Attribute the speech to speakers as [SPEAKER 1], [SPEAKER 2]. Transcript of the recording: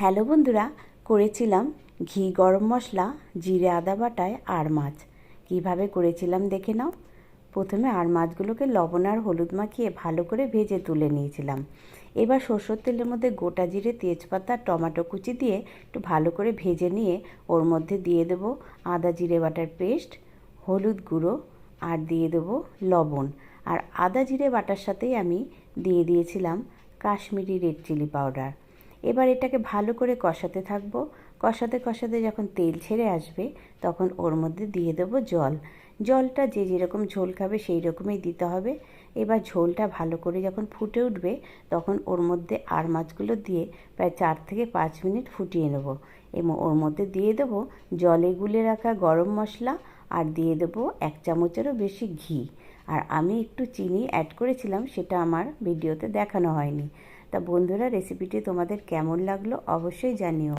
[SPEAKER 1] Hello বন্ধুরা, করেছিলাম ঘি গরম মশলা জিরে আদা বাটায় আর মাছ। কিভাবে করেছিলাম দেখে নাও। প্রথমে আর মাছগুলোকে লবণ আর হলুদ মাখিয়ে ভালো করে ভেজে তুলে নিয়েছিলাম। এবার সরষের তেলের মধ্যে গোটা জিরে, তেজপাতা, টমেটো কুচি দিয়ে একটু ভালো করে ভেজে নিয়ে ওর মধ্যে দিয়ে দেবো আদা জিরে বাটার পেস্ট, হলুদ গুঁড়ো আর দিয়ে দেবো লবণ। আর আদা জিরে বাটার সাথেই আমি দিয়ে দিয়েছিলাম কাশ্মীরি রেড চিলি পাউডার। এবার এটাকে ভালো করে কষাতে থাকবো। কষাতে কষাতে যখন তেল ছেড়ে আসবে তখন ওর মধ্যে দিয়ে দেবো জল। জলটা যে যেরকম ঝোল খাবে সেই রকমই দিতে হবে। এবার ঝোলটা ভালো করে যখন ফুটে উঠবে তখন ওর মধ্যে আর মাছগুলো দিয়ে প্রায় 4 থেকে 5 মিনিট ফুটিয়ে নেব এবং ওর মধ্যে দিয়ে দেবো জলে গুলে রাখা গরম মশলা আর দিয়ে দেবো 1 চামচেরও বেশি ঘি। আর আমি একটু চিনি অ্যাড করেছিলাম, সেটা আমার ভিডিওতে দেখানো হয়নি। তা বন্ধুরা, রেসিপিটি তোমাদের কেমন লাগলো অবশ্যই জানিও।